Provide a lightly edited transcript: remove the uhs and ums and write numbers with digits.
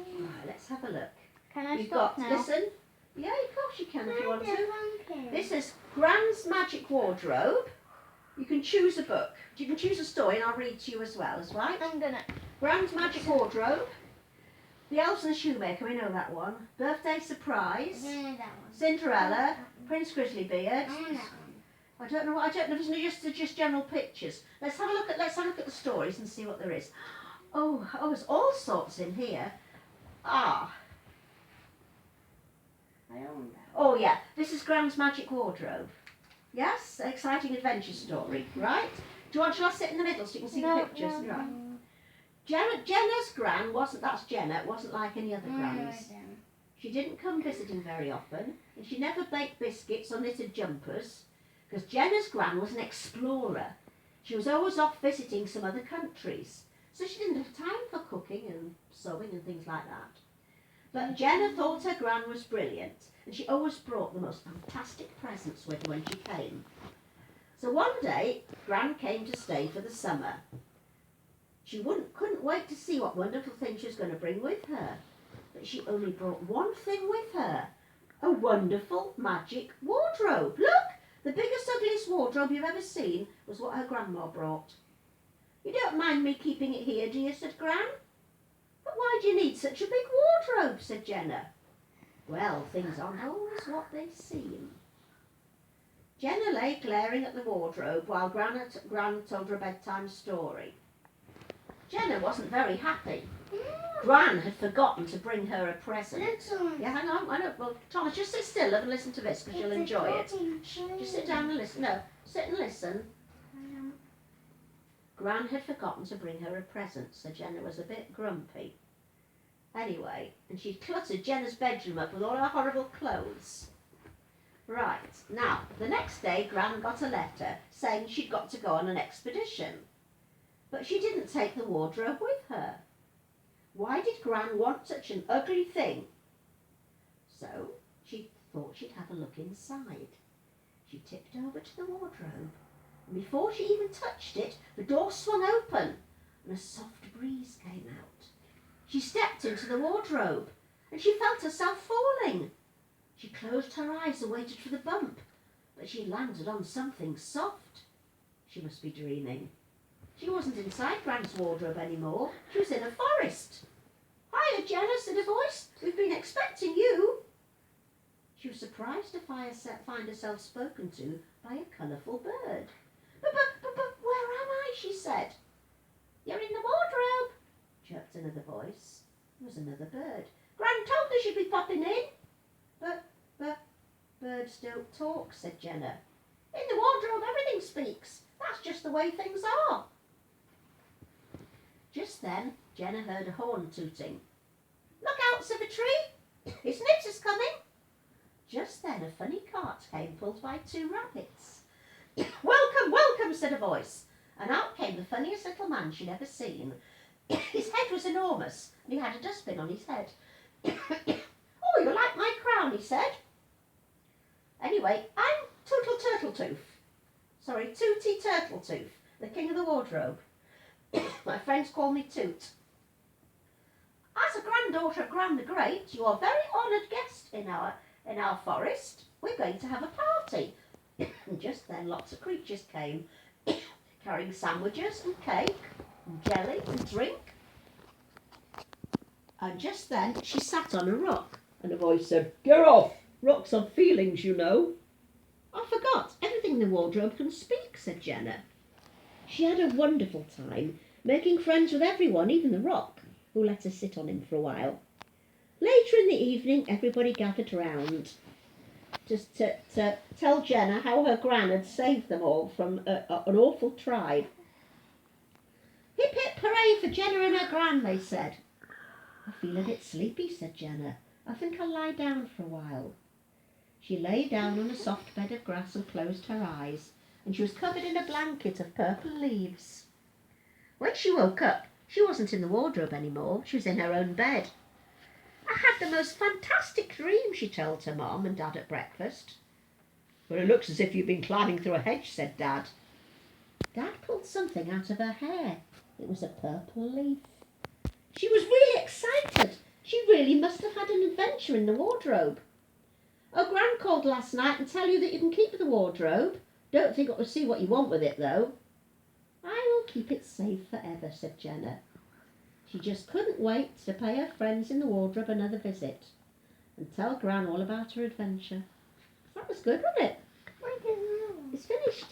Right, let's have a look. Can I You've stop got, now? listen. Yeah, of course you can if you want to. This is Gran's Magic Wardrobe. You can choose a book. You can choose a story and I'll read to you as well, is right? I'm gonna. Gran's Magic Wardrobe. The Elves and the Shoemaker, we know that one. Birthday Surprise. That one. Cinderella. Prince Grizzlybeard. I want that one. I don't know. I don't know. It's just general pictures. Let's have a look at the stories and see what there is. Oh, there's all sorts in here. Ah. I own that. Oh yeah. This is Gran's Magic Wardrobe. Yes, exciting adventure story, right? Shall I sit in the middle so you can see the pictures? No. Right. Jenna's Gran wasn't. That's Jenna. It wasn't like any other Grans. She didn't come visiting very often, and she never baked biscuits or knitted jumpers, because Jenna's Gran was an explorer. She was always off visiting some other countries, so she didn't have time for cooking and sewing and things like that. But Jenna thought her Gran was brilliant, and she always brought the most fantastic presents with her when she came. So one day, Gran came to stay for the summer. She couldn't wait to see what wonderful thing she was going to bring with her. But she only brought one thing with her, a wonderful magic wardrobe. Look, the biggest, ugliest wardrobe you've ever seen was what her grandma brought. You don't mind me keeping it here, do you, said Gran? But why do you need such a big wardrobe, said Jenna. Well, things aren't always what they seem. Jenna lay glaring at the wardrobe while Gran told her a bedtime story. Jenna wasn't very happy. Gran had forgotten to bring her a present. Yeah, hang on. I know. Well, Thomas, just sit still and listen to this because you'll enjoy it. Just sit down and listen. No, sit and listen. Gran had forgotten to bring her a present, so Jenna was a bit grumpy. Anyway, and she'd cluttered Jenna's bedroom up with all her horrible clothes. Right, now, the next day Gran got a letter saying she'd got to go on an expedition. But she didn't take the wardrobe with her. Why did Gran want such an ugly thing? So she thought she'd have a look inside. She tipped over to the wardrobe, and before she even touched it, the door swung open and a soft breeze came out. She stepped into the wardrobe and she felt herself falling. She closed her eyes and waited for the bump, but she landed on something soft. She must be dreaming. She wasn't inside Gran's wardrobe anymore. She was in a forest. Hiya, Jenna, said a voice. We've been expecting you. She was surprised to find herself spoken to by a colourful bird. But where am I, she said. You're in the wardrobe, chirped another voice. It was another bird. Gran told her she'd be popping in. But birds don't talk, said Jenna. In the wardrobe, everything speaks. That's just the way things are. Just then, Jenna heard a horn tooting. Look out, said the tree. His Nibs is coming. Just then, a funny cart came pulled by two rabbits. Welcome, welcome, said a voice. And out came the funniest little man she'd ever seen. His head was enormous, and he had a dustbin on his head. Oh, you like my crown, he said. Anyway, I'm Tooty Turtletooth, the king of the wardrobe. My friends call me Toot. As a granddaughter of Gran the Great, you are a very honoured guest in our forest. We're going to have a party. And just then lots of creatures came, carrying sandwiches and cake and jelly and drink. And just then she sat on a rock, and a voice said, Get off! Rocks have feelings, you know. I forgot, everything in the wardrobe can speak, said Jenna. She had a wonderful time, making friends with everyone, even the rock, who let her sit on him for a while. Later in the evening, everybody gathered round just to tell Jenna how her Gran had saved them all from an awful tribe. Hip hip hooray for Jenna and her Gran, they said. I feel a bit sleepy, said Jenna. I think I'll lie down for a while. She lay down on a soft bed of grass and closed her eyes, and she was covered in a blanket of purple leaves. When she woke up, she wasn't in the wardrobe anymore. She was in her own bed. I had the most fantastic dream, she told her mum and Dad at breakfast. Well, it looks as if you've been climbing through a hedge, said Dad. Dad pulled something out of her hair. It was a purple leaf. She was really excited. She adventure in the wardrobe. Oh, Gran called last night and tell you that you can keep the wardrobe. Don't think I'll see what you want with it, though. I will keep it safe forever, said Jenna. She just couldn't wait to pay her friends in the wardrobe another visit and tell Gran all about her adventure. That was good, wasn't it? It's finished.